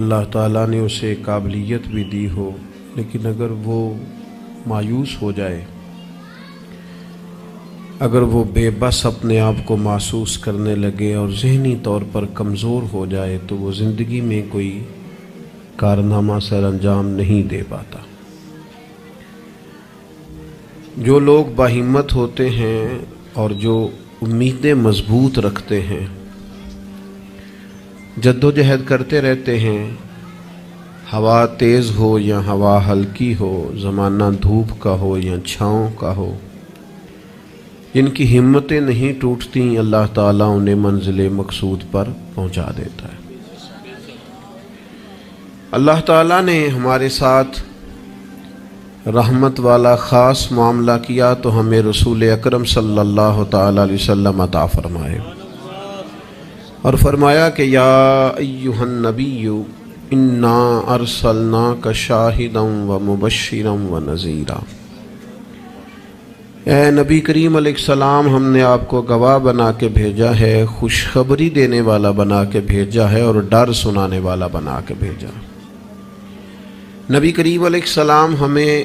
اللہ تعالیٰ نے اسے قابلیت بھی دی ہو، لیکن اگر وہ مایوس ہو جائے، اگر وہ بے بس اپنے آپ کو محسوس کرنے لگے اور ذہنی طور پر کمزور ہو جائے تو وہ زندگی میں کوئی کارنامہ سر انجام نہیں دے پاتا۔ جو لوگ باہمت ہوتے ہیں اور جو امیدیں مضبوط رکھتے ہیں، جد و جہد کرتے رہتے ہیں، ہوا تیز ہو یا ہوا ہلکی ہو، زمانہ دھوپ کا ہو یا چھاؤں کا ہو، جن کی ہمتیں نہیں ٹوٹتی، اللہ تعالیٰ انہیں منزل مقصود پر پہنچا دیتا ہے۔ اللہ تعالیٰ نے ہمارے ساتھ رحمت والا خاص معاملہ کیا تو ہمیں رسول اکرم صلی اللہ تعالیٰ علیہ وسلم عطا فرمائے، اور فرمایا کہ یا ایہا النبی انا ارسلناک شاہدا ومبشرا ونذیرا، اے نبی کریم علیہ السلام، ہم نے آپ کو گواہ بنا کے بھیجا ہے، خوشخبری دینے والا بنا کے بھیجا ہے، اور ڈر سنانے والا بنا کے بھیجا۔ نبی کریم علیہ السلام ہمیں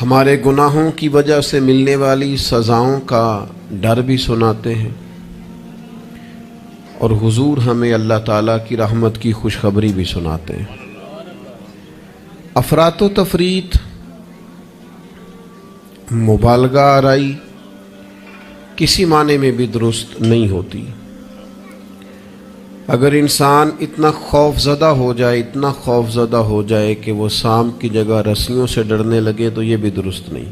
ہمارے گناہوں کی وجہ سے ملنے والی سزاؤں کا ڈر بھی سناتے ہیں، اور حضور ہمیں اللہ تعالیٰ کی رحمت کی خوشخبری بھی سناتے ہیں۔ افراط و تفریط، مبالغہ آرائی کسی معنی میں بھی درست نہیں ہوتی۔ اگر انسان اتنا خوف زدہ ہو جائے، اتنا خوف زدہ ہو جائے کہ وہ سانپ کی جگہ رسیوں سے ڈرنے لگے تو یہ بھی درست نہیں،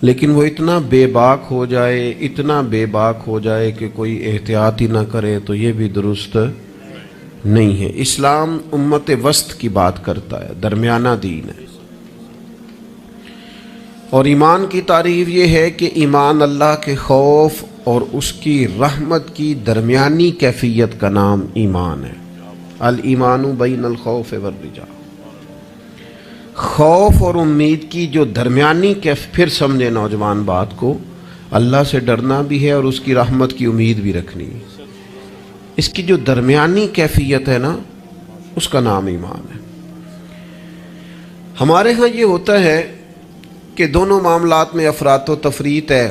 لیکن وہ اتنا بے باک ہو جائے، اتنا بے باک ہو جائے کہ کوئی احتیاط ہی نہ کرے تو یہ بھی درست نہیں ہے۔ اسلام امت وسط کی بات کرتا ہے، درمیانہ دین ہے، اور ایمان کی تعریف یہ ہے کہ ایمان اللہ کے خوف اور اس کی رحمت کی درمیانی کیفیت کا نام ایمان ہے۔ الایمان بین الخوف والرجاء، خوف اور امید کی جو درمیانی پھر سمجھے نوجوان بات کو، اللہ سے ڈرنا بھی ہے اور اس کی رحمت کی امید بھی رکھنی ہے، اس کی جو درمیانی کیفیت ہے نا، اس کا نام ایمان ہے۔ ہمارے ہاں یہ ہوتا ہے کہ دونوں معاملات میں افراط و تفریط ہے،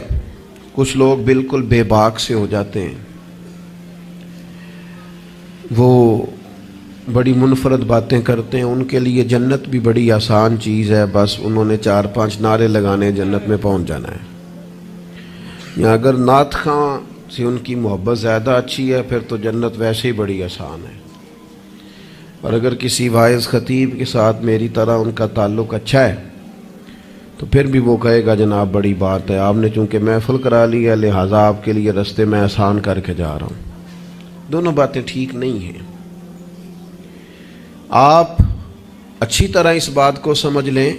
کچھ لوگ بالکل بے باک سے ہو جاتے ہیں، وہ بڑی منفرد باتیں کرتے ہیں، ان کے لیے جنت بھی بڑی آسان چیز ہے، بس انہوں نے 4-5 نعرے لگانے، جنت میں پہنچ جانا ہے۔ یا اگر نعت خواں سے ان کی محبت زیادہ اچھی ہے پھر تو جنت ویسے ہی بڑی آسان ہے، اور اگر کسی واعظ خطیب کے ساتھ میری طرح ان کا تعلق اچھا ہے تو پھر بھی وہ کہے گا جناب بڑی بات ہے، آپ نے چونکہ محفل کرا لی ہے لہٰذا آپ کے لیے رستے میں آسان کر کے جا رہا ہوں۔ دونوں باتیں ٹھیک نہیں ہیں۔ آپ اچھی طرح اس بات کو سمجھ لیں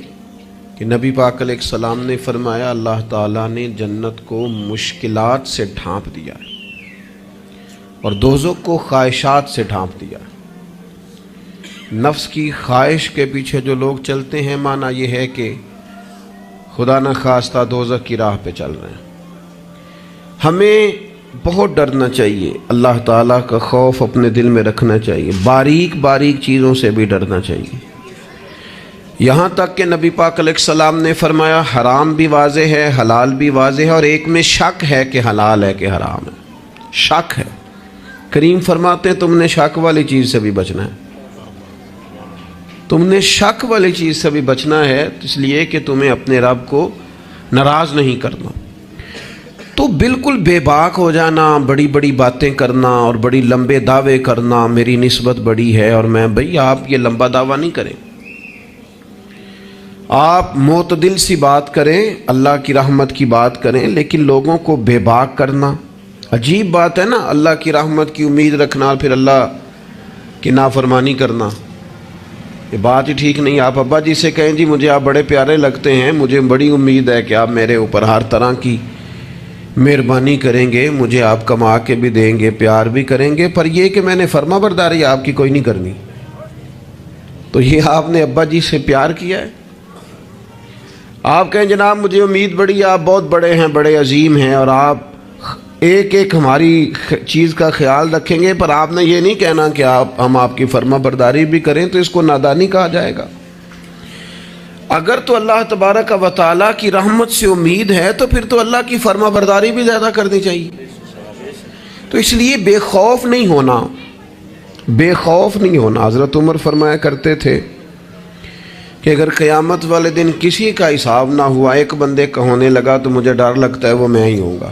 کہ نبی پاک علیہ السلام نے فرمایا اللہ تعالیٰ نے جنت کو مشکلات سے ڈھانپ دیا ہے اور دوزخ کو خواہشات سے ڈھانپ دیا ہے۔ نفس کی خواہش کے پیچھے جو لوگ چلتے ہیں، معنی یہ ہے کہ خدا نہ خواستہ دوزخ کی راہ پہ چل رہے ہیں۔ ہمیں بہت ڈرنا چاہیے، اللہ تعالیٰ کا خوف اپنے دل میں رکھنا چاہیے، باریک باریک چیزوں سے بھی ڈرنا چاہیے، یہاں تک کہ نبی پاک علیہ السلام نے فرمایا حرام بھی واضح ہے، حلال بھی واضح ہے، اور ایک میں شک ہے کہ حلال ہے کہ حرام ہے، شک ہے۔ کریم فرماتے ہیں تم نے شک والی چیز سے بھی بچنا ہے، تم نے شک والی چیز سے بھی بچنا ہے، اس لیے کہ تمہیں اپنے رب کو ناراض نہیں کرنا۔ تو بالکل بے باک ہو جانا، بڑی بڑی باتیں کرنا اور بڑی لمبے دعوے کرنا، میری نسبت بڑی ہے اور میں، بھئی آپ یہ لمبا دعویٰ نہیں کریں، آپ معتدل سی بات کریں، اللہ کی رحمت کی بات کریں، لیکن لوگوں کو بے باک کرنا عجیب بات ہے نا، اللہ کی رحمت کی امید رکھنا اور پھر اللہ کی نافرمانی کرنا، یہ بات ہی ٹھیک نہیں۔ آپ ابا جی سے کہیں جی مجھے آپ بڑے پیارے لگتے ہیں، مجھے بڑی امید ہے کہ آپ میرے اوپر ہر طرح کی مہربانی کریں گے، مجھے آپ کما کے بھی دیں گے، پیار بھی کریں گے، پر یہ کہ میں نے فرما برداری آپ کی کوئی نہیں کرنی، تو یہ آپ نے ابا جی سے پیار کیا ہے؟ آپ کہیں جناب مجھے امید بڑی، آپ بہت بڑے ہیں، بڑے عظیم ہیں، اور آپ ایک ایک ہماری چیز کا خیال رکھیں گے، پر آپ نے یہ نہیں کہنا کہ ہم آپ کی فرما برداری بھی کریں تو اس کو نادانی کہا جائے گا۔ اگر تو اللہ تبارک و تعالیٰ کی رحمت سے امید ہے تو پھر تو اللہ کی فرما برداری بھی زیادہ کرنی چاہیے۔ تو اس لیے بے خوف نہیں ہونا، بے خوف نہیں ہونا۔ حضرت عمر فرمایا کرتے تھے کہ اگر قیامت والے دن کسی کا حساب نہ ہوا، ایک بندے کا ہونے لگا تو مجھے ڈر لگتا ہے وہ میں ہی ہوں گا،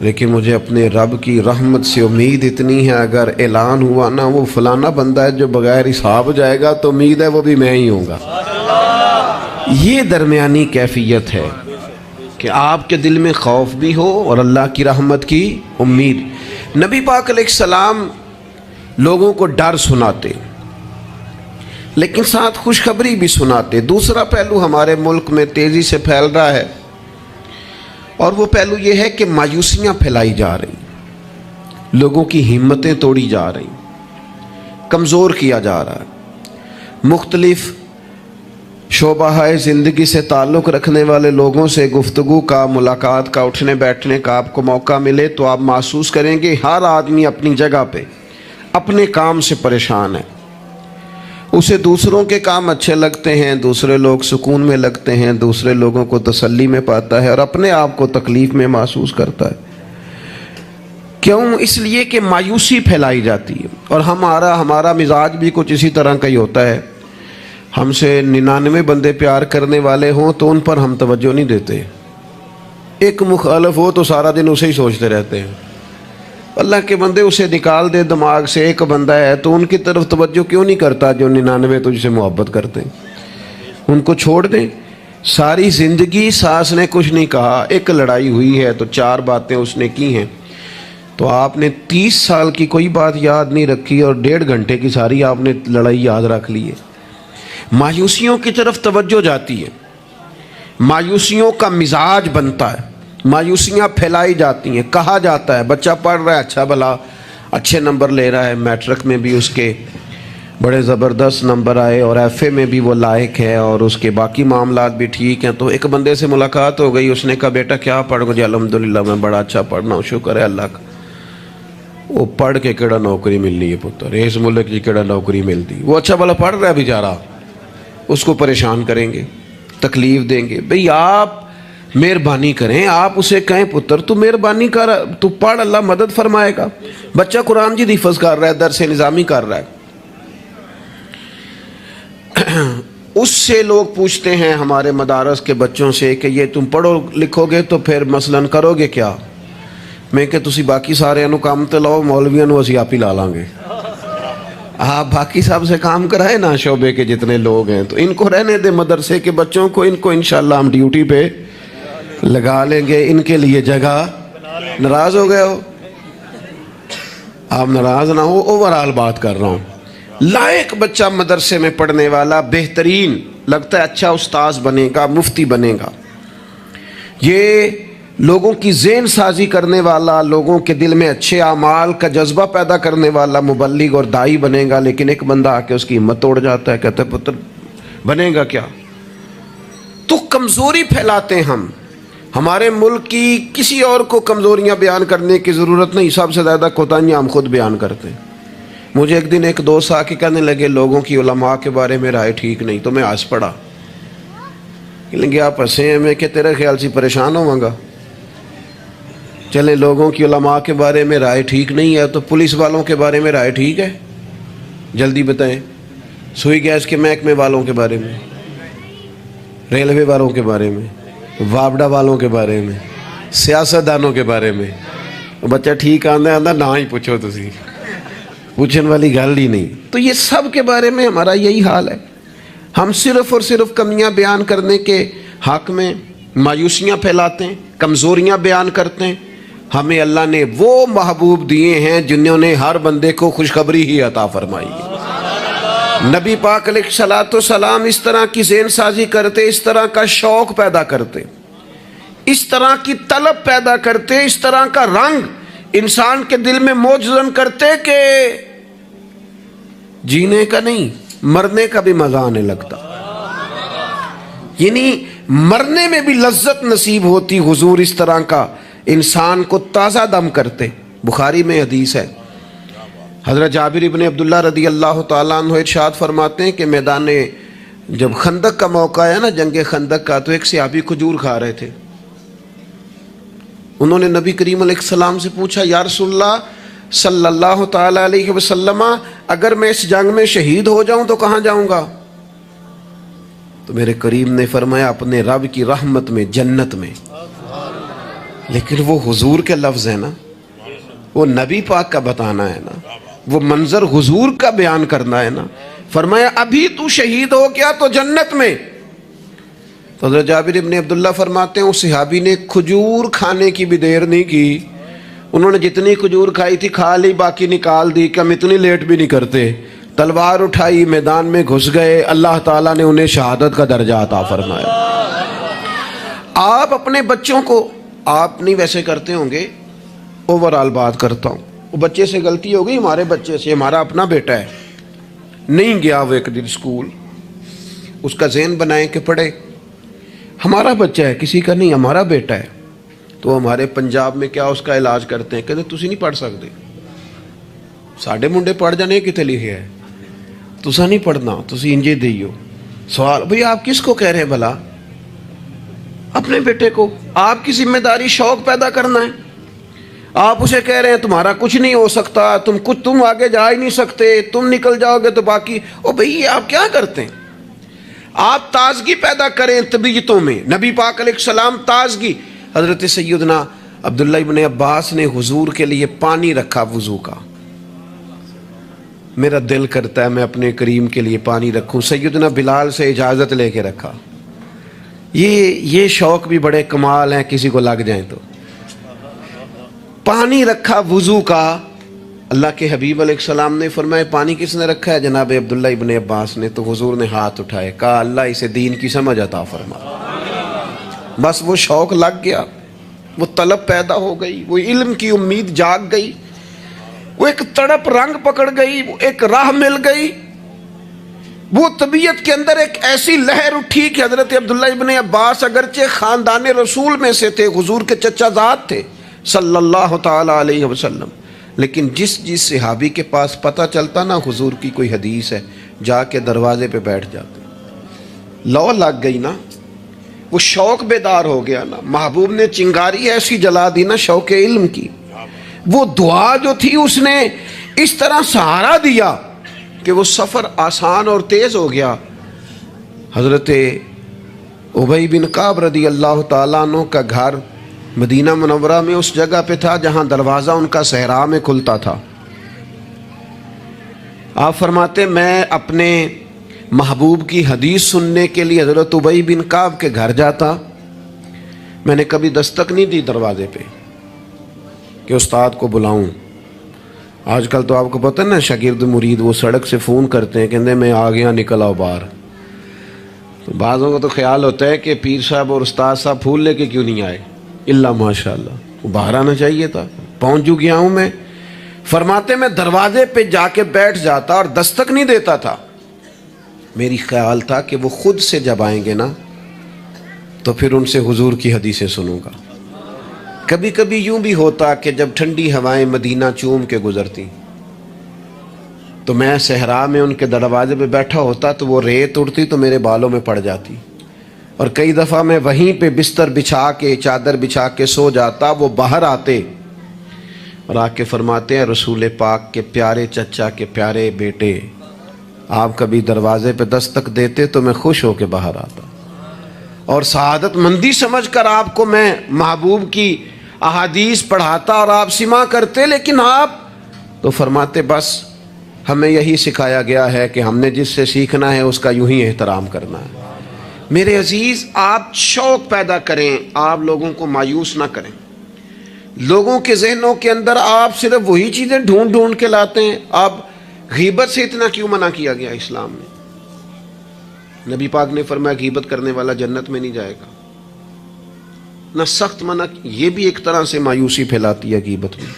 لیکن مجھے اپنے رب کی رحمت سے امید اتنی ہے، اگر اعلان ہوا نا وہ فلانا بندہ ہے جو بغیر حساب جائے گا تو امید ہے وہ بھی میں ہی ہوں گا۔ یہ درمیانی کیفیت ہے کہ آپ کے دل میں خوف بھی ہو اور اللہ کی رحمت کی امید۔ نبی پاک علیہ السلام لوگوں کو ڈر سناتے لیکن ساتھ خوشخبری بھی سناتے۔ دوسرا پہلو ہمارے ملک میں تیزی سے پھیل رہا ہے، اور وہ پہلو یہ ہے کہ مایوسیاں پھیلائی جا رہی، لوگوں کی ہمتیں توڑی جا رہی، کمزور کیا جا رہا ہے۔ مختلف شعبہ زندگی سے تعلق رکھنے والے لوگوں سے گفتگو کا، ملاقات کا، اٹھنے بیٹھنے کا آپ کو موقع ملے تو آپ محسوس کریں گے ہر آدمی اپنی جگہ پہ اپنے کام سے پریشان ہے۔ اسے دوسروں کے کام اچھے لگتے ہیں، دوسرے لوگ سکون میں لگتے ہیں، دوسرے لوگوں کو تسلی میں پاتا ہے، اور اپنے آپ کو تکلیف میں محسوس کرتا ہے۔ کیوں؟ اس لیے کہ مایوسی پھیلائی جاتی ہے، اور ہمارا مزاج بھی کچھ اسی طرح کا ہی ہوتا ہے۔ ہم سے 99 بندے پیار کرنے والے ہوں تو ان پر ہم توجہ نہیں دیتے، ایک مخالف ہو تو سارا دن اسے ہی سوچتے رہتے ہیں۔ اللہ کے بندے اسے نکال دے دماغ سے، ایک بندہ ہے تو ان کی طرف توجہ کیوں نہیں کرتا جو 99 تجھ سے محبت کرتے ہیں؟ ان کو چھوڑ دیں۔ ساری زندگی ساس نے کچھ نہیں کہا، ایک لڑائی ہوئی ہے تو 4 باتیں اس نے کی ہیں، تو آپ نے 30 سال کی کوئی بات یاد نہیں رکھی اور 1.5 گھنٹے کی ساری آپ نے لڑائی یاد رکھ لی ہے۔ مایوسیوں کی طرف توجہ جاتی ہے، مایوسیوں کا مزاج بنتا ہے، مایوسیاں پھیلائی جاتی ہیں۔ کہا جاتا ہے بچہ پڑھ رہا ہے، اچھا بھلا اچھے نمبر لے رہا ہے، میٹرک میں بھی اس کے بڑے زبردست نمبر آئے اور ایف اے میں بھی وہ لائق ہے اور اس کے باقی معاملات بھی ٹھیک ہیں، تو ایک بندے سے ملاقات ہو گئی، اس نے کہا بیٹا کیا پڑھ گئے؟ الحمدللہ میں بڑا اچھا پڑھنا ہوں، شکر ہے اللہ کا۔ وہ پڑھ کے کیڑا نوکری ملنی ہے پتر، اس ملک کی کیڑا نوکری ملتی؟ وہ اچھا بھلا پڑھ رہا ہے بیچارہ، اس کو پریشان کریں گے، تکلیف دیں گے۔ بھئی آپ مہربانی کریں، آپ اسے کہیں پتر تو مہربانی کر، تو پڑھ، اللہ مدد فرمائے گا۔ بچہ قرآن جی حفظ کر رہا ہے، درس نظامی کر رہا ہے، اس سے لوگ پوچھتے ہیں ہمارے مدارس کے بچوں سے کہ یہ تم پڑھو لکھو گے تو پھر مثلاً کرو گے کیا؟ میں کہ تسی باقی سارے انو کام تے لاؤ، مولویاں نو اسی آپ ہی لا لیں گے۔ آپ باقی صاحب سے کام کرائے نا، شعبے کے جتنے لوگ ہیں، تو ان کو رہنے دے مدرسے کے بچوں کو، ان کو انشاءاللہ ہم ڈیوٹی پہ لگا لیں گے، ان کے لیے جگہ۔ ناراض ہو گئے ہو؟ آپ ناراض نہ ہو، اوورال بات کر رہا ہوں۔ لائق بچہ مدرسے میں پڑھنے والا، بہترین لگتا ہے، اچھا استاذ بنے گا، مفتی بنے گا، یہ لوگوں کی ذہن سازی کرنے والا، لوگوں کے دل میں اچھے اعمال کا جذبہ پیدا کرنے والا مبلغ اور داعی بنے گا۔ لیکن ایک بندہ آ کے اس کی ہمت توڑ جاتا ہے، کہتا ہے پتر بنے گا کیا؟ تو کمزوری پھیلاتے ہم۔ ہمارے ملک کی کسی اور کو کمزوریاں بیان کرنے کی ضرورت نہیں، سب سے زیادہ کوتاہیاں ہم خود بیان کرتے ہیں۔ مجھے ایک دن ایک دوست آ کے کہنے لگے لوگوں کی علماء کے بارے میں رائے ٹھیک نہیں، تو میں ہنس پڑا۔ کہ آپ ہنسے ہیں، میں کہ تیرے خیال سے پریشان ہوں گا؟ چلیں لوگوں کی علماء کے بارے میں رائے ٹھیک نہیں ہے تو پولیس والوں کے بارے میں رائے ٹھیک ہے؟ جلدی بتائیں۔ سوئی گیس کے محکمے والوں کے بارے میں، ریلوے والوں کے بارے میں، وابڈا والوں کے بارے میں، سیاستدانوں کے بارے میں۔ بچہ ٹھیک آندا نہ ہی پوچھو، تسی پوچھنے والی گل ہی نہیں۔ تو یہ سب کے بارے میں ہمارا یہی حال ہے، ہم صرف اور صرف کمیاں بیان کرنے کے حق میں مایوسیاں پھیلاتے ہیں، کمزوریاں بیان کرتے ہیں۔ ہمیں اللہ نے وہ محبوب دیے ہیں جنہوں نے ہر بندے کو خوشخبری ہی عطا فرمائی ہے۔ نبی پاک علیہ الصلوۃ والسلام اس طرح کی ذہن سازی کرتے، اس طرح کا شوق پیدا کرتے، اس طرح کی طلب پیدا کرتے، اس طرح کا رنگ انسان کے دل میں موجزن کرتے کہ جینے کا نہیں مرنے کا بھی مزہ آنے لگتا، یعنی مرنے میں بھی لذت نصیب ہوتی۔ حضور اس طرح کا انسان کو تازہ دم کرتے. بخاری میں حدیث ہے، حضرت جابر ابن عبداللہ رضی اللہ تعالیٰ عنہ ارشاد فرماتے ہیں کہ میدان جب خندق کا موقع ہے نا، جنگ خندق کا، تو ایک صحابی کھجور کھا رہے تھے. انہوں نے نبی کریم علیہ السلام سے پوچھا، یا رسول اللہ صلی اللہ تعالیٰ علیہ وسلم، اگر میں اس جنگ میں شہید ہو جاؤں تو کہاں جاؤں گا؟ تو میرے کریم نے فرمایا اپنے رب کی رحمت میں، جنت میں. لیکن وہ حضور کے لفظ ہیں نا، وہ نبی پاک کا بتانا ہے نا، وہ منظر حضور کا بیان کرنا ہے نا. فرمایا ابھی تو شہید ہو گیا تو جنت میں. تو حضرت جابر ابن عبداللہ فرماتے ہیں اس صحابی نے کھجور کھانے کی بھی دیر نہیں کی، انہوں نے جتنی کھجور کھائی تھی کھا لی، باقی نکال دی کہ ہم اتنی لیٹ بھی نہیں کرتے. تلوار اٹھائی، میدان میں گھس گئے، اللہ تعالیٰ نے انہیں شہادت کا درجہ عطا فرمایا. آپ اپنے بچوں کو، آپ نہیں ویسے کرتے ہوں گے، اوورآل بات کرتا ہوں، وہ بچے سے غلطی ہو گئی، ہمارے بچے سے، ہمارا اپنا بیٹا ہے، نہیں گیا وہ ایک دن اسکول، اس کا ذہن بنائیں کہ پڑھے. ہمارا بچہ ہے، کسی کا نہیں، ہمارا بیٹا ہے. تو ہمارے پنجاب میں کیا اس کا علاج کرتے ہیں، کہتے تسی نہیں پڑھ سکتے، ساڈے منڈے پڑھ جانے کتے لکھے ہے، تسا نہیں پڑھنا، تسی انجے دیو. سوال، بھئی آپ کس کو کہہ رہے ہیں بھلا؟ اپنے بیٹے کو. آپ کی ذمہ داری شوق پیدا کرنا ہے. آپ اسے کہہ رہے ہیں تمہارا کچھ نہیں ہو سکتا، تم آگے جا ہی نہیں سکتے، تم نکل جاؤ گے تو باقی. او بھئی آپ کیا کرتے ہیں؟ آپ تازگی پیدا کریں طبیعتوں میں. نبی پاک علیہ السلام تازگی. حضرت سیدنا عبداللہ ابن عباس نے حضور کے لیے پانی رکھا وضو کا. میرا دل کرتا ہے میں اپنے کریم کے لیے پانی رکھوں. سیدنا بلال سے اجازت لے کے رکھا. یہ شوق بھی بڑے کمال ہیں، کسی کو لگ جائیں تو. پانی رکھا وضو کا. اللہ کے حبیب علیہ السلام نے فرمایا پانی کس نے رکھا ہے؟ جناب عبداللہ ابن عباس نے. تو حضور نے ہاتھ اٹھائے، کہا اللہ اسے دین کی سمجھ عطا فرما. بس وہ شوق لگ گیا، وہ طلب پیدا ہو گئی، وہ علم کی امید جاگ گئی، وہ ایک تڑپ رنگ پکڑ گئی، وہ ایک راہ مل گئی. وہ طبیعت کے اندر ایک ایسی لہر اٹھی کہ حضرت عبداللہ ابن عباس اگرچہ خاندان رسول میں سے تھے، حضور کے چچا زاد تھے صلی اللہ تعالی علیہ وسلم، لیکن جس صحابی کے پاس پتہ چلتا نا حضور کی کوئی حدیث ہے، جا کے دروازے پہ بیٹھ جاتے. لو لگ گئی نا، وہ شوق بیدار ہو گیا نا. محبوب نے چنگاری ایسی جلا دی نا شوق علم کی. وہ دعا جو تھی اس نے اس طرح سہارا دیا کہ وہ سفر آسان اور تیز ہو گیا. حضرت ابی بن کعب رضی اللہ تعالیٰ عنہ کا گھر مدینہ منورہ میں اس جگہ پہ تھا جہاں دروازہ ان کا صحرا میں کھلتا تھا. آپ فرماتے میں اپنے محبوب کی حدیث سننے کے لیے حضرت ابی بن کعب کے گھر جاتا. میں نے کبھی دستک نہیں دی دروازے پہ کہ استاد کو بلاؤں. آج کل تو آپ کو پتہ ہے نا، شاگرد مرید وہ سڑک سے فون کرتے ہیں، کہتے ہیں میں آ گیا، نکل آؤ باہر. تو بعضوں کو تو خیال ہوتا ہے کہ پیر صاحب اور استاد صاحب پھول لے کے کیوں نہیں آئے. اللہ ماشاء اللہ، وہ باہر آنا چاہیے تھا. پہنچ جو گیا ہوں میں. فرماتے میں دروازے پہ جا کے بیٹھ جاتا اور دستک نہیں دیتا تھا. میری خیال تھا کہ وہ خود سے جب آئیں گے نا تو پھر ان سے حضور کی حدیثیں سنوں گا. کبھی کبھی یوں بھی ہوتا کہ جب ٹھنڈی ہوائیں مدینہ چوم کے گزرتی تو میں صحرا میں ان کے دروازے پہ بیٹھا ہوتا تو وہ ریت اڑتی تو میرے بالوں میں پڑ جاتی. اور کئی دفعہ میں وہیں پہ بستر بچھا کے، چادر بچھا کے سو جاتا. وہ باہر آتے اور آ کے فرماتے ہیں رسول پاک کے پیارے چچا کے پیارے بیٹے، آپ کبھی دروازے پہ دستک دیتے تو میں خوش ہو کے باہر آتا اور سعادت مندی سمجھ کر آپ کو میں محبوب کی احادیث پڑھاتا اور آپ سماع کرتے. لیکن آپ تو فرماتے بس ہمیں یہی سکھایا گیا ہے کہ ہم نے جس سے سیکھنا ہے اس کا یوں ہی احترام کرنا ہے. میرے عزیز، آپ شوق پیدا کریں، آپ لوگوں کو مایوس نہ کریں. لوگوں کے ذہنوں کے اندر آپ صرف وہی چیزیں ڈھونڈ ڈھونڈ کے لاتے ہیں. آپ غیبت سے اتنا کیوں منع کیا گیا اسلام میں؟ نبی پاک نے فرمایا غیبت کرنے والا جنت میں نہیں جائے گا. نہ سخت منع. یہ بھی ایک طرح سے مایوسی پھیلاتی ہے غیبت میں.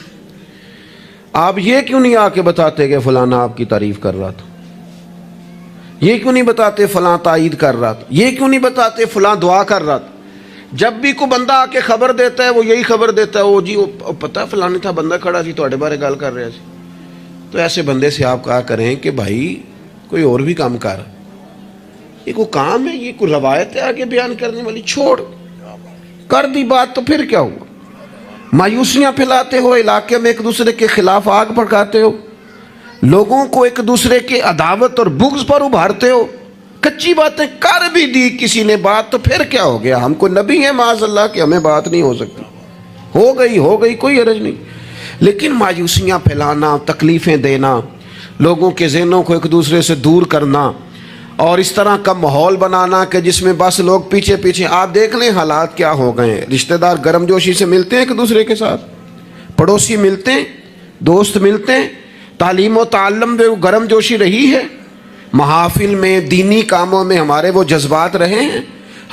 آپ یہ کیوں نہیں آ کے بتاتے کہ فلانا آپ کی تعریف کر رہا تھا؟ یہ کیوں نہیں بتاتے فلاں تائید کر رہا تھا؟ یہ کیوں نہیں بتاتے فلاں دعا کر رہا تھا؟ جب بھی کوئی بندہ آ کے خبر دیتا ہے وہ یہی خبر دیتا ہے, وہ جی وہ پتہ فلانے تھا بندہ کھڑا سی تواڈے بارے گل کر رہا سی. تو ایسے بندے سے آپ کہا کریں کہ بھائی کوئی اور بھی کام کر, یہ کوئی کام ہے, یہ کوئی روایت ہے آگے بیان کرنے والی, چھوڑ کر دی بات تو پھر کیا ہوا. مایوسیاں پھیلاتے ہو, علاقے میں ایک دوسرے کے خلاف آگ بھڑکاتے ہو, لوگوں کو ایک دوسرے کے عداوت اور بغض پر ابھارتے ہو. کچی باتیں کر بھی دی کسی نے بات تو پھر کیا ہو گیا. ہم کو نبی ہیں معاذ اللہ کہ ہمیں بات نہیں ہو سکتی, ہو گئی کوئی حرج نہیں. لیکن مایوسیاں پھیلانا, تکلیفیں دینا, لوگوں کے ذہنوں کو ایک دوسرے سے دور کرنا, اور اس طرح کا ماحول بنانا کہ جس میں بس لوگ پیچھے پیچھے. آپ دیکھ لیں حالات کیا ہو گئے ہیں. رشتہ دار گرم جوشی سے ملتے ہیں ایک دوسرے کے ساتھ, پڑوسی ملتے ہیں, دوست ملتے ہیں, تعلیم و تعلم میں وہ گرم جوشی رہی ہے, محافل میں دینی کاموں میں ہمارے وہ جذبات رہے ہیں.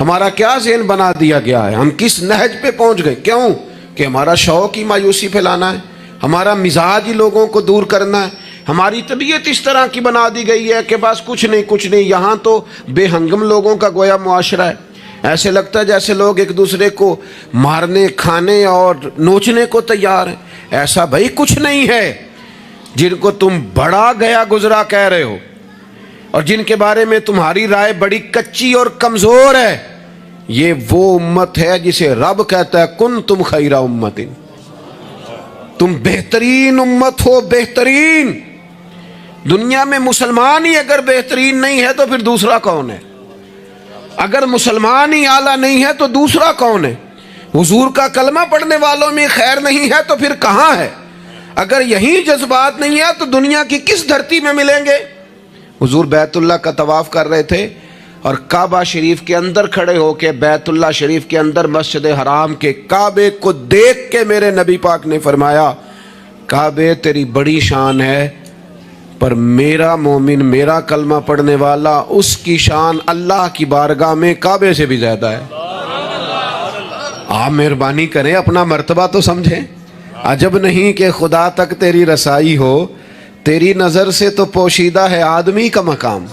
ہمارا کیا ذہن بنا دیا گیا ہے, ہم کس نہج پہ پہنچ گئے. کیوں کہ ہمارا شوق ہی مایوسی پھیلانا ہے, ہمارا مزاج ہی لوگوں کو دور کرنا ہے, ہماری طبیعت اس طرح کی بنا دی گئی ہے کہ بس کچھ نہیں. یہاں تو بے ہنگم لوگوں کا گویا معاشرہ ہے. ایسے لگتا ہے جیسے لوگ ایک دوسرے کو مارنے, کھانے اور نوچنے کو تیار ہیں. ایسا بھائی کچھ نہیں ہے. جن کو تم بڑا گیا گزرا کہہ رہے ہو اور جن کے بارے میں تمہاری رائے بڑی کچی اور کمزور ہے, یہ وہ امت ہے جسے رب کہتا ہے کن تم خیر امت, تم بہترین امت ہو. بہترین دنیا میں مسلمان ہی اگر بہترین نہیں ہے تو پھر دوسرا کون ہے؟ اگر مسلمان ہی اعلیٰ نہیں ہے تو دوسرا کون ہے؟ حضور کا کلمہ پڑھنے والوں میں خیر نہیں ہے تو پھر کہاں ہے؟ اگر یہی جذبات نہیں ہے تو دنیا کی کس دھرتی میں ملیں گے؟ حضور بیت اللہ کا طواف کر رہے تھے اور کعبہ شریف کے اندر کھڑے ہو کے, بیت اللہ شریف کے اندر مسجد حرام کے کعبے کو دیکھ کے میرے نبی پاک نے فرمایا کعبے تیری بڑی شان ہے, پر میرا مومن, میرا کلمہ پڑھنے والا, اس کی شان اللہ کی بارگاہ میں کعبے سے بھی زیادہ ہے. آپ مہربانی کریں اپنا مرتبہ تو سمجھیں. عجب نہیں کہ خدا تک تیری رسائی ہو, تیری نظر سے تو پوشیدہ ہے آدمی کا مقام.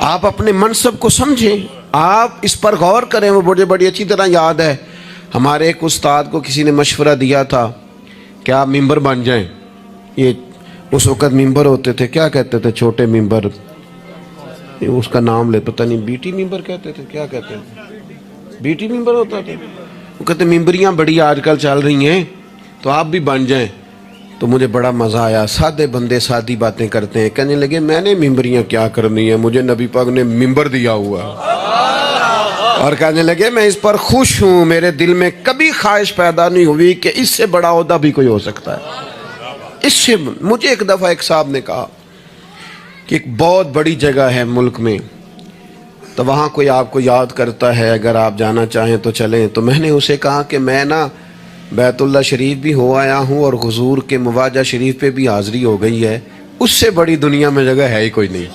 آپ اپنے منصب کو سمجھیں, آپ اس پر غور کریں. وہ بڑی اچھی طرح یاد ہے, ہمارے ایک استاد کو کسی نے مشورہ دیا تھا کہ آپ ممبر بن جائیں. یہ اس وقت ممبر ہوتے تھے, کیا کہتے تھے, چھوٹے ممبر, اس کا نام لے پتہ نہیں, بی ٹی ممبر کہتے تھے, کیا کہتے تھے, بی ٹی ممبر ہوتا تھا. وہ کہتے ممبریاں بڑی آج کل چل رہی ہیں تو آپ بھی بن جائیں. تو مجھے بڑا مزہ آیا, سادے بندے سادی باتیں کرتے ہیں. کہنے لگے میں نے ممبریاں کیا کرنی ہے, مجھے نبی پاک نے ممبر دیا ہوا ہے. اور کہنے لگے میں اس پر خوش ہوں, میرے دل میں کبھی خواہش پیدا نہیں ہوئی کہ اس سے بڑا عہدہ بھی کوئی ہو سکتا ہے. اس سے مجھے ایک دفعہ ایک صاحب نے کہا کہ ایک بہت بڑی جگہ ہے ملک میں, تو وہاں کوئی آپ کو یاد کرتا ہے, اگر آپ جانا چاہیں تو چلیں. تو میں نے اسے کہا کہ میں نا بیت اللہ شریف بھی ہو آیا ہوں اور حضور کے مواجہ شریف پہ بھی حاضری ہو گئی ہے, اس سے بڑی دنیا میں جگہ ہے ہی کوئی نہیں.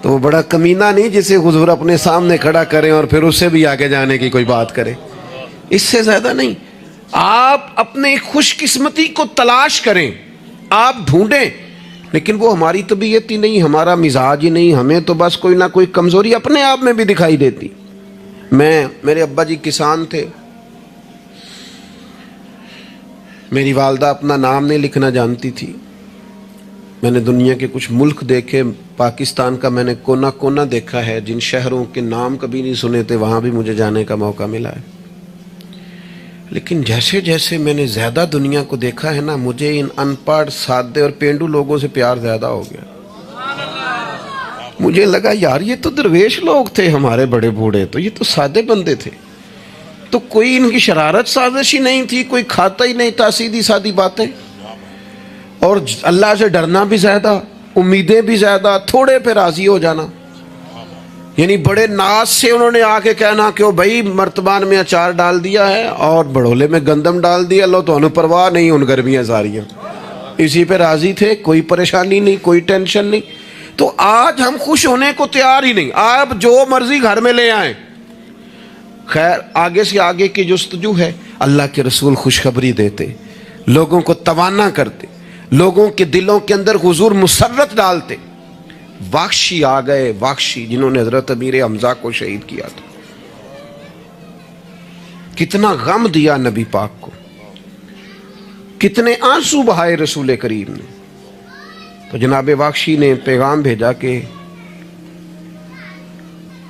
تو وہ بڑا کمینہ نہیں جسے حضور اپنے سامنے کھڑا کریں اور پھر اس سے بھی آگے جانے کی کوئی بات کرے, اس سے زیادہ نہیں. آپ اپنے خوش قسمتی کو تلاش کریں, آپ ڈھونڈیں, لیکن وہ ہماری طبیعت ہی نہیں, ہمارا مزاج ہی نہیں. ہمیں تو بس کوئی نہ کوئی کمزوری اپنے آپ میں بھی دکھائی دیتی. میرے ابا جی کسان تھے, میری والدہ اپنا نام نہیں لکھنا جانتی تھی. میں نے دنیا کے کچھ ملک دیکھے, پاکستان کا میں نے کونا کونا دیکھا ہے, جن شہروں کے نام کبھی نہیں سنے تھے وہاں بھی مجھے جانے کا موقع ملا ہے. لیکن جیسے جیسے میں نے زیادہ دنیا کو دیکھا ہے نا, مجھے ان ان پڑھ, سادے اور پینڈو لوگوں سے پیار زیادہ ہو گیا. مجھے لگا یار یہ تو درویش لوگ تھے ہمارے بڑے بوڑھے, تو یہ تو سادے بندے تھے, تو کوئی ان کی شرارت سازش ہی نہیں تھی, کوئی کھاتا ہی نہیں تھا, سیدھی سادی باتیں, اور اللہ سے ڈرنا بھی زیادہ, امیدیں بھی زیادہ, تھوڑے پہ راضی ہو جانا. یعنی بڑے ناز سے انہوں نے آ کے کہنا کہ بھائی مرتبان میں اچار ڈال دیا ہے اور بڑھولے میں گندم ڈال دیا, لو تو انہوں پرواہ نہیں, ان گرمیاں ساریاں, اسی پہ راضی تھے, کوئی پریشانی نہیں, کوئی ٹینشن نہیں. تو آج ہم خوش ہونے کو تیار ہی نہیں, آپ جو مرضی گھر میں لے آئیں. خیر آگے سے آگے کی جستجو ہے. اللہ کے رسول خوشخبری دیتے, لوگوں کو توانا کرتے, لوگوں کے دلوں کے اندر حضور مسرت ڈالتے. واخشی آ گئے, واخشی جنہوں نے حضرت امیر حمزہ کو شہید کیا تھا. کتنا غم دیا نبی پاک کو، کتنے آنسو بہائے رسول کریم نے. تو جناب واقشی نے پیغام بھیجا کہ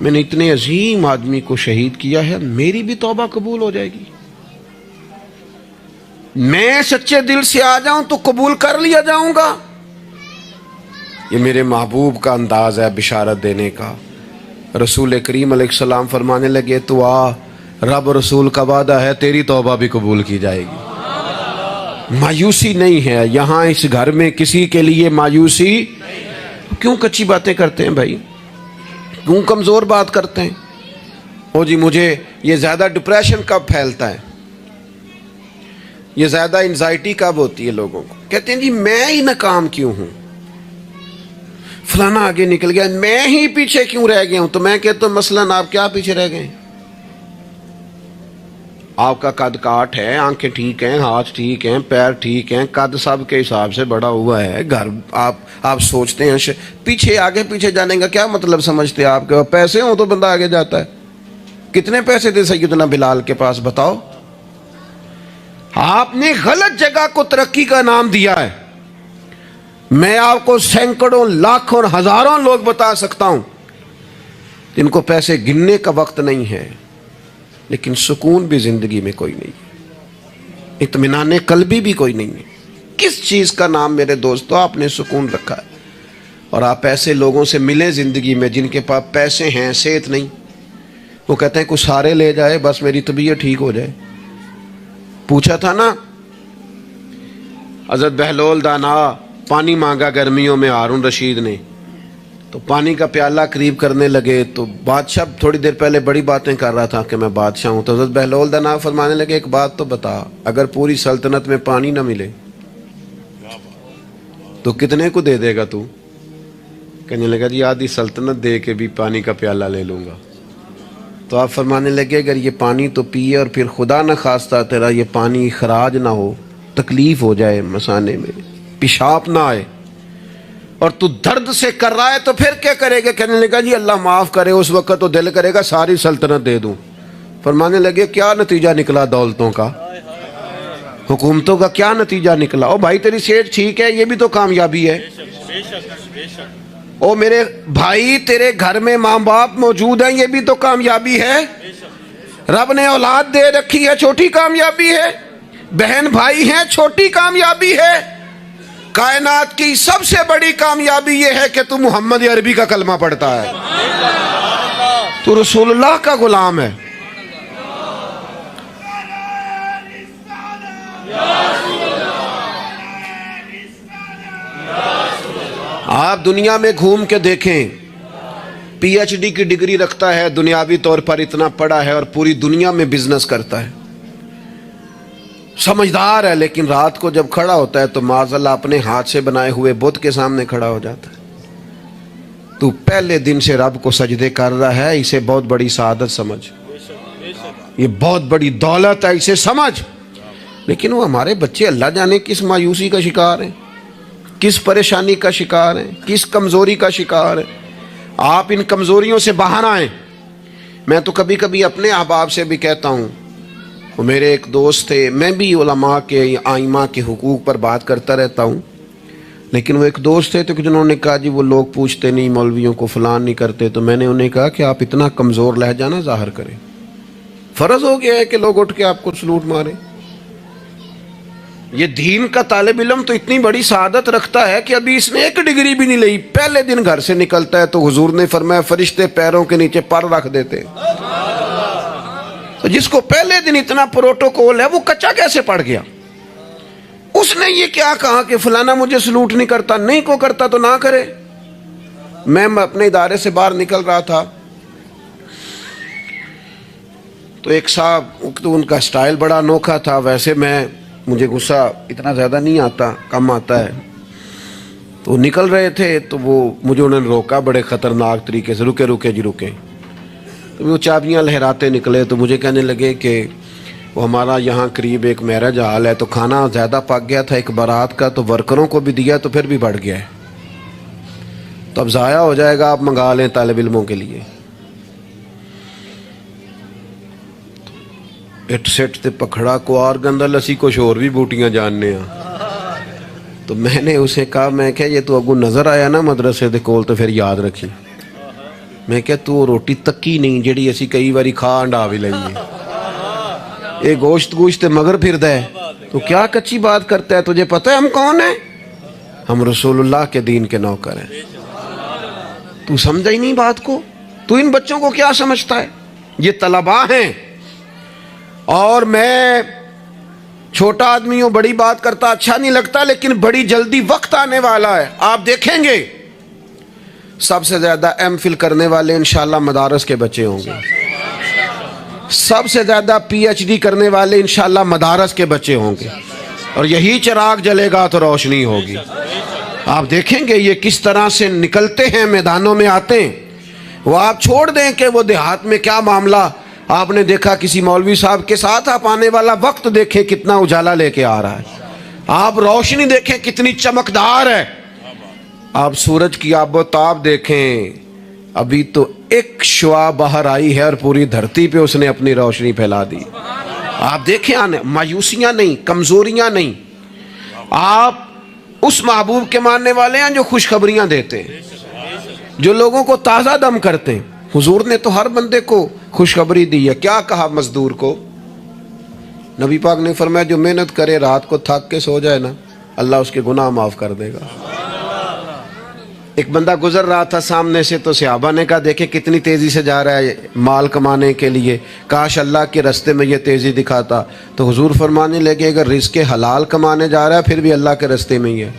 میں نے اتنے عظیم آدمی کو شہید کیا ہے، میری بھی توبہ قبول ہو جائے گی؟ میں سچے دل سے آ جاؤں تو قبول کر لیا جاؤں گا؟ یہ میرے محبوب کا انداز ہے بشارت دینے کا. رسول کریم علیہ السلام فرمانے لگے تو آ، رب رسول کا وعدہ ہے تیری توبہ بھی قبول کی جائے گی. مایوسی نہیں ہے یہاں اس گھر میں کسی کے لیے مایوسی. کیوں کچی باتیں کرتے ہیں بھائی؟ کیوں کمزور بات کرتے ہیں؟ او جی مجھے یہ زیادہ ڈپریشن کب پھیلتا ہے، یہ زیادہ انزائٹی کب ہوتی ہے لوگوں کو؟ کہتے ہیں جی میں ہی ناکام کیوں ہوں، فلانا آگے نکل گیا، میں ہی پیچھے کیوں رہ گیا ہوں. تو میں کہتا ہوں مثلاً آپ کیا پیچھے رہ گئے؟ آپ کا قد کاٹ ہے، آنکھیں ٹھیک ہیں، ہاتھ ٹھیک ہیں، پیر ٹھیک ہیں، قد سب کے حساب سے بڑا ہوا ہے. گھر آپ سوچتے ہیں پیچھے آگے پیچھے جانے کا کیا مطلب سمجھتے ہیں؟ آپ کے پیسے ہوں تو بندہ آگے جاتا ہے. کتنے پیسے تھے سیدنا بلال کے پاس بتاؤ؟ آپ نے غلط جگہ کو ترقی کا نام دیا ہے. میں آپ کو سینکڑوں لاکھوں اور ہزاروں لوگ بتا سکتا ہوں جن کو پیسے گننے کا وقت نہیں ہے، لیکن سکون بھی زندگی میں کوئی نہیں ہے، اطمینان قلبی بھی کوئی نہیں ہے. کس چیز کا نام میرے دوستو آپ نے سکون رکھا ہے؟ اور آپ ایسے لوگوں سے ملیں زندگی میں جن کے پاس پیسے ہیں، صحت نہیں، وہ کہتے ہیں کچھ سارے لے جائے بس میری طبیعت ٹھیک ہو جائے. پوچھا تھا نا حضرت بہلول دانا پانی مانگا گرمیوں میں ہارون رشید نے، تو پانی کا پیالہ قریب کرنے لگے تو بادشاہ تھوڑی دیر پہلے بڑی باتیں کر رہا تھا کہ میں بادشاہ ہوں. تو حضرت بہلول دانا فرمانے لگے ایک بات تو بتا، اگر پوری سلطنت میں پانی نہ ملے تو کتنے کو دے دے گا تو؟ کہنے لگا جی آدھی سلطنت دے کے بھی پانی کا پیالہ لے لوں گا. تو آپ فرمانے لگے اگر یہ پانی تو پیے اور پھر خدا نہ خواستہ تیرا یہ پانی خراج نہ ہو، تکلیف ہو جائے، مسانے میں پیشاب نہ آئے، اور تو درد سے کر رہا ہے تو پھر کیا کرے گا؟ کہنے لگا جی اللہ معاف کرے، اس وقت تو دل کرے گا ساری سلطنت دے دوں. فرمانے لگے کیا نتیجہ نکلا دولتوں کا، حکومتوں کا کیا نتیجہ نکلا؟ او بھائی تیری صحت ٹھیک ہے، یہ بھی تو کامیابی ہے. او میرے بھائی تیرے گھر میں ماں باپ موجود ہیں، یہ بھی تو کامیابی ہے. رب نے اولاد دے رکھی ہے، چھوٹی کامیابی ہے. بہن بھائی ہیں، چھوٹی کامیابی ہے. کائنات کی سب سے بڑی کامیابی یہ ہے کہ تو محمد عربی کا کلمہ پڑھتا ہے، تو رسول اللہ کا غلام ہے. آپ دنیا میں گھوم کے دیکھیں، پی ایچ ڈی کی ڈگری رکھتا ہے، دنیاوی طور پر اتنا پڑھا ہے اور پوری دنیا میں بزنس کرتا ہے، سمجھدار ہے، لیکن رات کو جب کھڑا ہوتا ہے تو معاذاللہ اپنے ہاتھ سے بنائے ہوئے بت کے سامنے کھڑا ہو جاتا ہے. تو پہلے دن سے رب کو سجدے کر رہا ہے، اسے بہت بڑی سعادت سمجھ، یہ بہت بڑی دولت ہے، اسے سمجھ. لیکن وہ ہمارے بچے اللہ جانے کس مایوسی کا شکار ہیں، کس پریشانی کا شکار ہیں، کس کمزوری کا شکار ہیں. آپ ان کمزوریوں سے باہر آئیں. میں تو کبھی کبھی اپنے احباب سے بھی کہتا ہوں، وہ میرے ایک دوست تھے، میں بھی علماء کے آئمہ کے حقوق پر بات کرتا رہتا ہوں، لیکن وہ ایک دوست تھے تو جنہوں نے کہا جی وہ لوگ پوچھتے نہیں مولویوں کو، فلان نہیں کرتے. تو میں نے انہیں کہا کہ آپ اتنا کمزور لہجہ نہ ظاہر کریں، فرض ہو گیا ہے کہ لوگ اٹھ کے آپ کو سلوٹ ماریں. یہ دین کا طالب علم تو اتنی بڑی سعادت رکھتا ہے کہ ابھی اس نے ایک ڈگری بھی نہیں لئی، پہلے دن گھر سے نکلتا ہے تو حضور نے فرمایا فرشتے پیروں کے نیچے پر رکھ دیتے. تو جس کو پہلے دن اتنا پروٹوکول ہے وہ کچا کیسے پڑ گیا؟ اس نے یہ کیا کہا کہ فلانا مجھے سلوٹ نہیں کرتا، نہیں کو کرتا تو نہ کرے. میں اپنے ادارے سے باہر نکل رہا تھا تو ایک صاحب، تو ان کا سٹائل بڑا انوکھا تھا، ویسے مجھے غصہ اتنا زیادہ نہیں آتا، کم آتا ہے. تو نکل رہے تھے تو مجھے انہوں نے روکا بڑے خطرناک طریقے سے، رکے رکے جی رکے. تو وہ چابیاں لہراتے نکلے تو مجھے کہنے لگے کہ وہ ہمارا یہاں قریب ایک میرج ہال ہے تو کھانا زیادہ پک گیا تھا ایک بارات کا، تو ورکروں کو بھی دیا تو پھر بھی بڑھ گیا ہے، تو اب ضائع ہو جائے گا، آپ منگا لیں طالب علموں کے لیے. اٹ سٹ تے پکھڑا کوار گندل اسی کچھ اور بھی بوٹیاں جاننے ہیں. تو میں نے اسے کہا میں کہ یہ تو اگو نظر آیا نا مدرسے دے کول تو پھر یاد رکھی. میں کہ تو روٹی تکی نہیں جڑی اسی کئی باری کھا انڈا بھی لئیے. یہ گوشت مگر پھردا ہے تو کیا کچی بات کرتا ہے. تجھے پتہ ہے ہم کون ہیں؟ ہم رسول اللہ کے دین کے نوکر ہیں. تو سمجھا ہی نہیں بات کو. تو ان بچوں کو کیا سمجھتا ہے؟ یہ طلباء ہیں. اور میں چھوٹا آدمی ہوں, بڑی بات کرتا اچھا نہیں لگتا, لیکن بڑی جلدی وقت آنے والا ہے. آپ دیکھیں گے سب سے زیادہ ایم فل کرنے والے انشاءاللہ مدارس کے بچے ہوں گے. سب سے زیادہ پی ایچ ڈی کرنے والے انشاءاللہ مدارس کے بچے ہوں گے. اور یہی چراغ جلے گا تو روشنی ہوگی. آپ دیکھیں گے یہ کس طرح سے نکلتے ہیں, میدانوں میں آتے ہیں. وہ آپ چھوڑ دیں کہ وہ دیہات میں کیا معاملہ, آپ نے دیکھا کسی مولوی صاحب کے ساتھ, آپ آنے والا وقت دیکھیں کتنا اجالا لے کے آ رہا ہے. آپ روشنی دیکھیں کتنی چمکدار ہے. آپ سورج کی آب و تاب دیکھیں, ابھی تو ایک شعاع باہر آئی ہے اور پوری دھرتی پہ اس نے اپنی روشنی پھیلا دی. آپ دیکھیں آنے مایوسیاں نہیں, کمزوریاں نہیں. آپ اس محبوب کے ماننے والے ہیں جو خوشخبریاں دیتے ہیں, جو لوگوں کو تازہ دم کرتے ہیں. حضور نے تو ہر بندے کو خوشخبری دی ہے. کیا کہا مزدور کو؟ نبی پاک نے فرمایا جو محنت کرے رات کو تھک کے سو جائے نا, اللہ اس کے گناہ معاف کر دے گا. ایک بندہ گزر رہا تھا سامنے سے, تو صحابہ نے کہا دیکھیں کتنی تیزی سے جا رہا ہے مال کمانے کے لیے, کاش اللہ کے رستے میں یہ تیزی دکھاتا. تو حضور فرمانے لگے اگر رزق حلال کمانے جا رہا ہے پھر بھی اللہ کے رستے میں ہی ہے.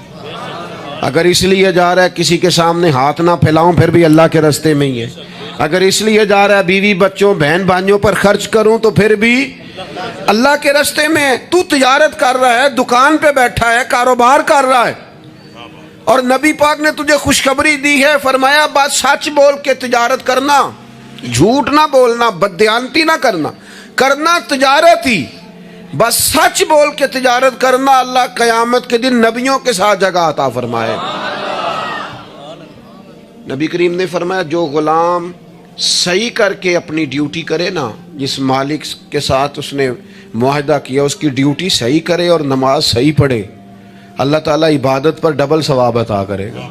اگر اس لیے جا رہا ہے کسی کے سامنے ہاتھ نہ پھیلاؤں پھر بھی اللہ کے رستے میں ہی ہے. اگر اس لیے جا رہا ہے بیوی بچوں بہن بھائیوں پر خرچ کروں تو پھر بھی اللہ کے رستے میں. تو تجارت کر رہا ہے, دکان پہ بیٹھا ہے, کاروبار کر رہا ہے, اور نبی پاک نے تجھے خوشخبری دی ہے, فرمایا بات سچ بول کے تجارت کرنا, جھوٹ نہ بولنا, بددیانتی نہ کرنا, کرنا تجارت ہی, بس سچ بول کے تجارت کرنا. اللہ قیامت کے دن نبیوں کے ساتھ جگہ عطا فرمائے. نبی کریم نے فرمایا جو غلام صحیح کر کے اپنی ڈیوٹی کرے نا, جس مالک کے ساتھ اس نے معاہدہ کیا اس کی ڈیوٹی صحیح کرے اور نماز صحیح پڑھے, اللہ تعالیٰ عبادت پر ڈبل ثواب عطا کرے گا.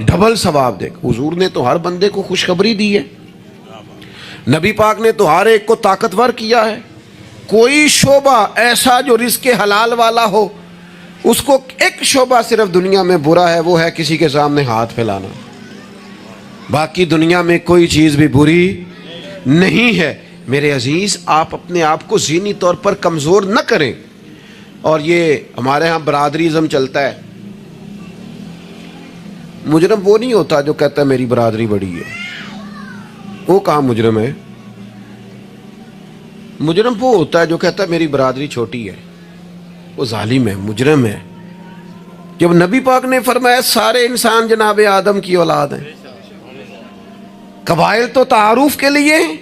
ڈبل ثواب دے گا. حضور نے تو ہر بندے کو خوشخبری دی ہے. نبی پاک نے تو ہر ایک کو طاقتور کیا ہے. کوئی شعبہ ایسا جو رزق حلال والا ہو, اس کو ایک شعبہ صرف دنیا میں برا ہے, وہ ہے کسی کے سامنے ہاتھ پھیلانا. باقی دنیا میں کوئی چیز بھی بری نہیں ہے. میرے عزیز آپ اپنے آپ کو ذہنی طور پر کمزور نہ کریں. اور یہ ہمارے ہاں برادریزم چلتا ہے. مجرم وہ نہیں ہوتا جو کہتا ہے میری برادری بڑی ہے. وہ کہاں مجرم ہے؟ مجرم وہ ہوتا ہے جو کہتا ہے میری برادری چھوٹی ہے. وہ ظالم ہے, مجرم ہے. جب نبی پاک نے فرمایا سارے انسان جناب آدم کی اولاد ہیں, قبائل تو تعارف کے لیے ہیں,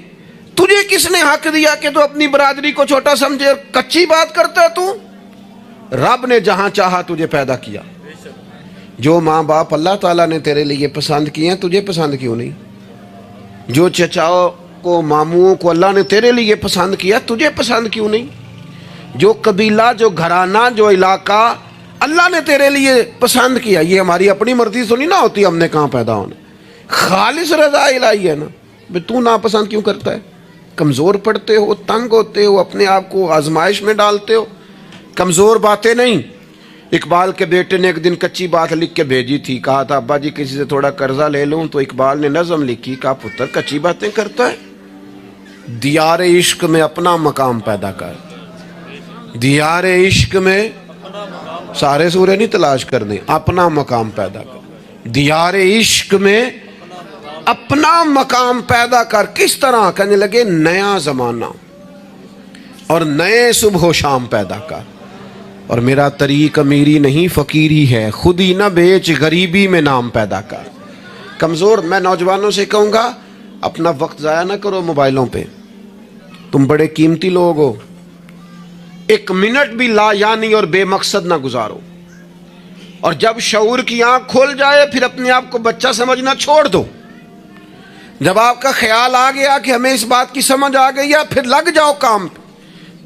تجھے کس نے حق دیا کہ تو اپنی برادری کو چھوٹا سمجھے؟ کچی بات کرتا ہے تو. رب نے جہاں چاہا تجھے پیدا کیا. جو ماں باپ اللہ تعالیٰ نے تیرے لیے پسند کیے ہیں تجھے پسند کیوں نہیں؟ جو چچاؤں کو ماموں کو اللہ نے تیرے لیے پسند کیا تجھے پسند کیوں نہیں؟ جو قبیلہ جو گھرانہ جو علاقہ اللہ نے تیرے لیے پسند کیا, یہ ہماری اپنی مرضی تو نہیں نہ ہوتی ہم نے کہاں پیدا ہونا, خالص رضا الہی ہے نا. تو ناپسند کیوں کرتا ہے؟ کمزور پڑتے ہو, تنگ ہوتے ہو, اپنے آپ کو آزمائش میں ڈالتے ہو. کمزور باتیں نہیں. اقبال کے بیٹے نے ایک دن کچی بات لکھ کے بھیجی تھی, کہا تھا ابا جی کسی سے تھوڑا قرضہ لے لوں, تو اقبال نے نظم لکھی, کہا پتر کچی باتیں کرتا ہے, دیار عشق میں اپنا مقام پیدا کر. دیار عشق میں سارے سورے نہیں تلاش کرنے, اپنا مقام پیدا کر. دیار عشق میں اپنا مقام پیدا کر. کس طرح؟ کہنے لگے نیا زمانہ اور نئے صبح و شام پیدا کر. اور میرا طریق امیری نہیں فقیری ہے, خود ہی نہ بیچ غریبی میں نام پیدا کر. کمزور میں نوجوانوں سے کہوں گا اپنا وقت ضائع نہ کرو موبائلوں پہ, تم بڑے قیمتی لوگ ہو. ایک منٹ بھی لا یعنی اور بے مقصد نہ گزارو. اور جب شعور کی آنکھ کھل جائے پھر اپنے آپ کو بچہ سمجھنا چھوڑ دو. جب آپ کا خیال آ گیا کہ ہمیں اس بات کی سمجھ آ گئی ہے, پھر لگ جاؤ کام پہ.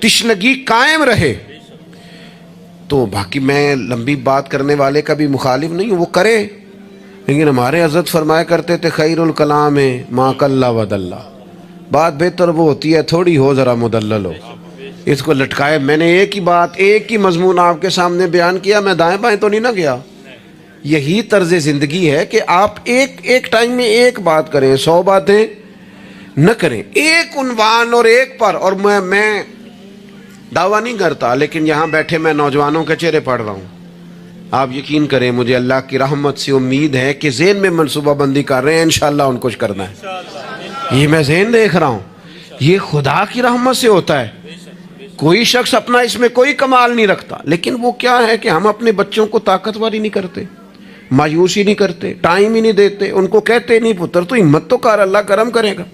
تشنگی قائم رہے. تو باقی میں لمبی بات کرنے والے کا بھی مخالف نہیں ہوں، وہ کرے، لیکن ہمارے حضرت فرمایا کرتے تھے خیر الکلام ما قل ودل، بات بہتر وہ ہوتی ہے تھوڑی ہو ذرا مدلل ہو. اس کو لٹکائے. میں نے ایک ہی بات، ایک ہی مضمون آپ کے سامنے بیان کیا، میں دائیں بائیں تو نہیں نہ گیا. یہی طرز زندگی ہے کہ آپ ایک ٹائم میں ایک بات کریں، 100 باتیں نہ کریں، ایک عنوان اور ایک پر. اور میں دعویٰ نہیں کرتا، لیکن یہاں بیٹھے میں نوجوانوں کے چہرے پڑھ رہا ہوں. آپ یقین کریں مجھے اللہ کی رحمت سے امید ہے کہ ذہن میں منصوبہ بندی کر رہے ہیں، انشاءاللہ ان کچھ کرنا ہے. یہ میں ذہن دیکھ رہا ہوں، یہ خدا کی رحمت سے ہوتا ہے. کوئی شخص اپنا اس میں کوئی کمال نہیں رکھتا، لیکن وہ کیا ہے کہ ہم اپنے بچوں کو طاقتور ہی نہیں کرتے، مایوسی نہیں کرتے، ٹائم ہی نہیں دیتے. ان کو کہتے نہیں پتر تو ہمت تو کر، اللہ کرم کرے گا.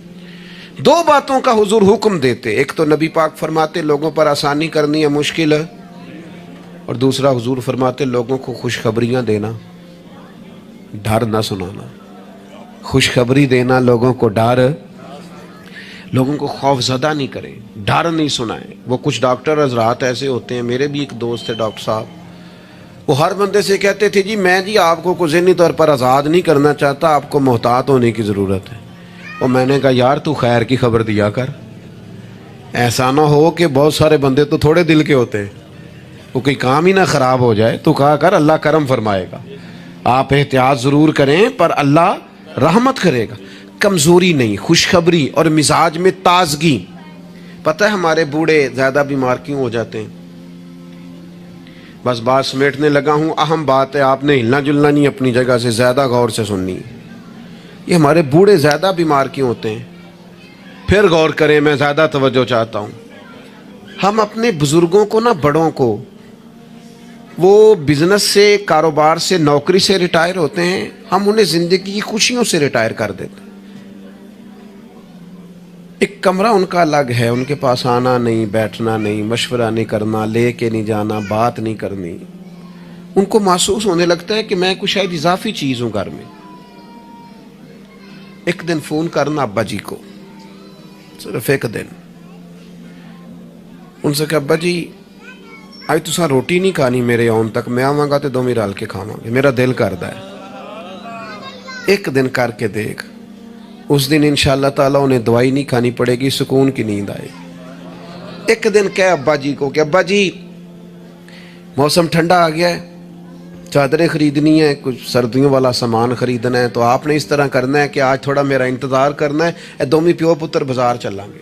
2 باتوں کا حضور حکم دیتے، ایک تو نبی پاک فرماتے لوگوں پر آسانی کرنی ہے مشکل ہے، اور دوسرا حضور فرماتے لوگوں کو خوشخبریاں دینا، ڈر نہ سنانا. خوشخبری دینا، لوگوں کو ڈر، لوگوں کو خوف زدہ نہیں کریں، ڈر نہیں سنائیں. وہ کچھ ڈاکٹر حضرات ایسے ہوتے ہیں، میرے بھی ایک دوست ہے ڈاکٹر صاحب، وہ ہر بندے سے کہتے تھے میں آپ کو ذہنی طور پر آزاد نہیں کرنا چاہتا، آپ کو محتاط ہونے کی ضرورت ہے. اور میں نے کہا یار تو خیر کی خبر دیا کر، ایسا نہ ہو کہ بہت سارے بندے تو تھوڑے دل کے ہوتے ہیں، وہ کوئی کام ہی نہ خراب ہو جائے. تو کہا کر اللہ کرم فرمائے گا. آپ احتیاط ضرور کریں پر اللہ رحمت کرے گا. کمزوری نہیں، خوشخبری اور مزاج میں تازگی. پتہ ہے ہمارے بوڑھے زیادہ بیمار کیوں ہو جاتے ہیں؟ بس بات سمیٹنے لگا ہوں، اہم بات ہے، آپ نے ہلنا جلنا نہیں اپنی جگہ سے، زیادہ غور سے سننی. یہ ہمارے بوڑھے زیادہ بیمار کیوں ہوتے ہیں؟ پھر غور کریں، میں زیادہ توجہ چاہتا ہوں. ہم اپنے بزرگوں کو نہ، بڑوں کو، وہ بزنس سے، کاروبار سے، نوکری سے ریٹائر ہوتے ہیں، ہم انہیں زندگی کی خوشیوں سے ریٹائر کر دیتے ہیں. ایک کمرہ ان کا الگ ہے، ان کے پاس آنا نہیں، بیٹھنا نہیں، مشورہ نہیں کرنا، لے کے نہیں جانا، بات نہیں کرنی. ان کو محسوس ہونے لگتا ہے کہ میں کچھ شاید اضافی چیز ہوں گھر میں. ایک دن فون کرنا ابا جی کو، صرف ایک دن، ان سے کہ ابا جی آج تساں روٹی نہیں کھانی میرے آن تک، میں آواں گا تے دوویں رل کے کھاواں گے، میرا دل کردا ہے. ایک دن کر کے دیکھ، اس دن انشاءاللہ تعالیٰ انہیں دوائی نہیں کھانی پڑے گی، سکون کی نیند آئے گی. ایک دن کہے ابا جی کو کہ ابا جی موسم ٹھنڈا آ گیا ہے، چادریں خریدنی ہے، کچھ سردیوں والا سامان خریدنا ہے، تو آپ نے اس طرح کرنا ہے کہ آج تھوڑا میرا انتظار کرنا ہے، اے دومی پیو پتر بازار چلیں گے.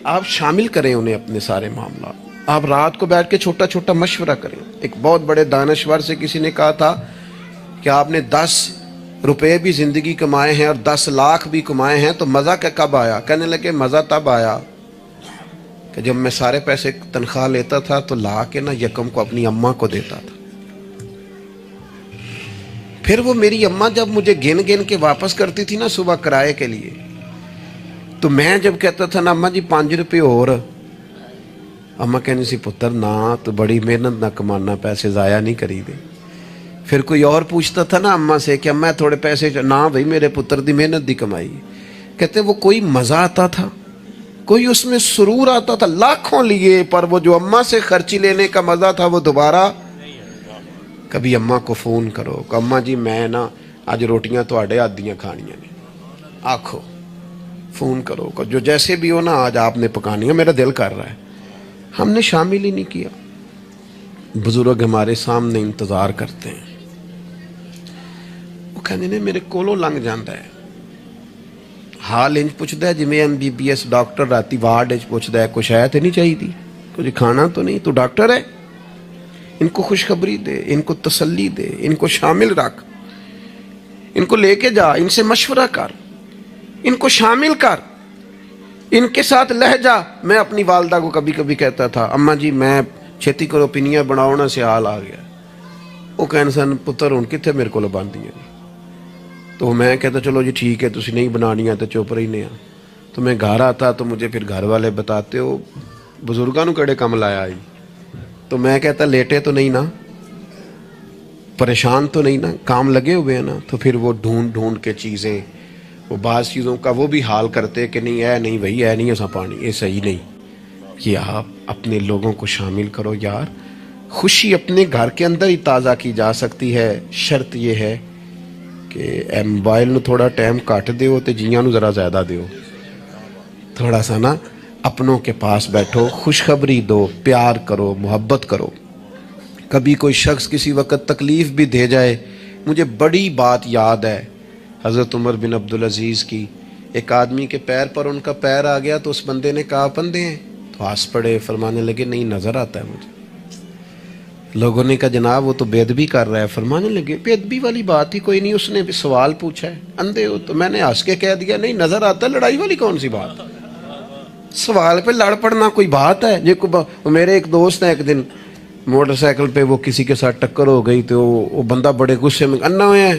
آپ شامل کریں انہیں اپنے سارے معاملات. آپ رات کو بیٹھ کے چھوٹا چھوٹا مشورہ کریں. ایک بہت بڑے دانشور سے کسی نے کہا تھا کہ آپ نے 10 روپے بھی زندگی کمائے ہیں اور 10 لاکھ بھی کمائے ہیں تو مزہ کب آیا؟ کہنے لگے مزہ تب آیا کہ جب میں سارے پیسے تنخواہ لیتا تھا تو لا کے نا یکم کو اپنی اماں کو دیتا تھا. پھر وہ میری اماں جب مجھے گن گن کے واپس کرتی تھی نا صبح کرائے کے لیے، تو میں جب کہتا تھا نا اماں جی 5 روپے اور، اماں کہنی سی پتر نہ تو بڑی محنت نہ کمانا، پیسے ضائع نہیں کری دے. پھر کوئی اور پوچھتا تھا نا اماں سے کہ اماں تھوڑے پیسے، نہ بھائی میرے پتر دی محنت دی کمائی. کہتے وہ کوئی مزہ آتا تھا، کوئی اس میں سرور آتا تھا، لاکھوں لیے، پر وہ جو اماں سے خرچی لینے کا مزہ تھا وہ دوبارہ. کبھی اماں کو فون کرو کہ اماں جی میں نا آج روٹیاں تواڈے ہاتھ دیاں کھانیاں نے، آکھو، فون کرو کہ جو جیسے بھی ہو نا آج آپ نے پکانی ہے، میرا دل کر رہا ہے. ہم نے شامل ہی نہیں کیا. بزرگ ہمارے سامنے انتظار کرتے ہیں، وہ کہنے نے میرے کولوں لنگ جاندہ ہے، حال انج پوچھتا ہے جی میں MBBS ڈاکٹر راتی وارڈ پوچھتا ہے کچھ ہے تو نہیں چاہیے، کچھ کھانا تو نہیں، تو ڈاکٹر ہے. ان کو خوشخبری دے، ان کو تسلی دے، ان کو شامل رکھ، ان کو لے کے جا، ان سے مشورہ کر، ان کو شامل کر، ان کے ساتھ لہجہ. میں اپنی والدہ کو کبھی کبھی کہتا تھا اماں جی میں چھیتی کرو پینیاں بناؤنا سے حال آ گیا. وہ کہنے سن پتر ہن کتنے میرے کو باندھی ہیں. تو میں کہتا چلو جی ٹھیک ہے تسی نہیں بنانیاں تو چپ رہنے ہیں. تو میں گھر آتا تو مجھے پھر گھر والے بتاتے ہو بزرگاں نو کڑے کم لایا آئی. تو میں کہتا لیٹے تو نہیں نا، پریشان تو نہیں نا، کام لگے ہوئے ہیں نا. تو پھر وہ ڈھونڈ ڈھونڈ کے چیزیں وہ بعض چیزوں کا وہ بھی حال کرتے کہ نہیں ہے نہیں بھائی ہے نہیں ایسا پانی یہ صحیح نہیں. کہ آپ اپنے لوگوں کو شامل کرو یار. خوشی اپنے گھر کے اندر ہی تازہ کی جا سکتی ہے. شرط یہ ہے کہ اے موبائل نو تھوڑا ٹائم کٹ دیو تے جیاں نو ذرا زیادہ دیو. تھوڑا سا نا اپنوں کے پاس بیٹھو, خوشخبری دو, پیار کرو, محبت کرو. کبھی کوئی شخص کسی وقت تکلیف بھی دے جائے. مجھے بڑی بات یاد ہے حضرت عمر بن عبدالعزیز کی. ایک آدمی کے پیر پر ان کا پیر آ گیا تو اس بندے نے کہا پندے ہیں, تو ہنس پڑے, فرمانے لگے نہیں نظر آتا ہے مجھے. لوگوں نے کہا جناب وہ تو بے ادبی کر رہا ہے. فرمانے لگے بے ادبی والی بات ہی کوئی نہیں, اس نے بھی سوال پوچھا ہے اندھے ہو, تو میں نے ہنس کے کہہ دیا نہیں نظر آتا ہے. لڑائی والی کون سی بات, سوال پہ لڑ پڑنا کوئی بات ہے. میرے ایک دوست ہیں, ایک دن موٹر سائیکل پہ وہ کسی کے ساتھ ٹکر ہو گئی تو وہ بندہ بڑے غصے میں انا ہویا ہے.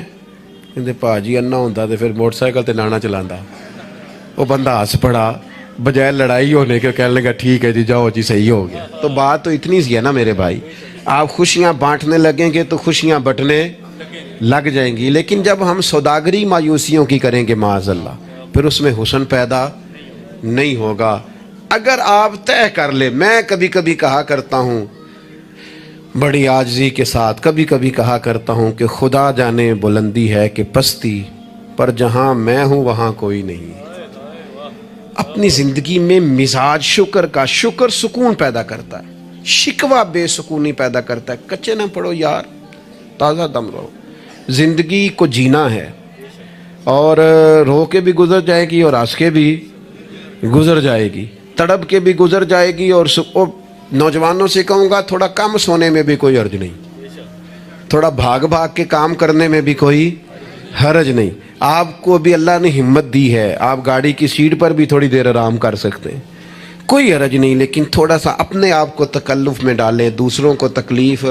کہتے پا جی انا ہوتا تو پھر موٹر سائیکل تے لانا چلانا. وہ بندہ ہنس پڑا, بجائے لڑائی ہونے کے کہنے لگا ٹھیک ہے جی جاؤ جی صحیح ہو گیا. تو بات تو اتنی سی ہے نا میرے بھائی, آپ خوشیاں بانٹنے لگیں گے تو خوشیاں بٹنے لگ جائیں گی. لیکن جب ہم سوداگری مایوسیوں کی کریں گے معاذ اللہ, پھر اس میں حسن پیدا نہیں ہوگا. اگر آپ طے کر لیں, میں کبھی کبھی کہا کرتا ہوں بڑی عاجزی کے ساتھ, کبھی کبھی کہا کرتا ہوں کہ خدا جانے بلندی ہے کہ پستی, پر جہاں میں ہوں وہاں کوئی نہیں. اپنی زندگی میں مزاج شکر کا, شکر سکون پیدا کرتا ہے, شکوہ بے سکونی پیدا کرتا ہے. کچے نہ پڑو یار, تازہ دم رہو. زندگی کو جینا ہے, اور رو کے بھی گزر جائے گی اور ہنس کے بھی گزر جائے گی, تڑپ کے بھی گزر جائے گی. اور نوجوانوں سے کہوں گا تھوڑا کم سونے میں بھی کوئی حرج نہیں, تھوڑا بھاگ بھاگ کے کام کرنے میں بھی کوئی حرج نہیں. آپ کو بھی اللہ نے ہمت دی ہے, آپ گاڑی کی سیٹ پر بھی تھوڑی دیر آرام کر سکتے ہیں, کوئی حرج نہیں. لیکن تھوڑا سا اپنے آپ کو تکلف میں ڈالیں, دوسروں کو تکلیف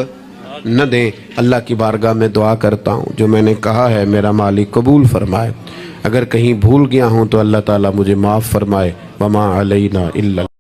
نہ دیں. اللہ کی بارگاہ میں دعا کرتا ہوں جو میں نے کہا ہے میرا مالک قبول فرمائے. اگر کہیں بھول گیا ہوں تو اللہ تعالیٰ مجھے معاف فرمائے. وما علینا الا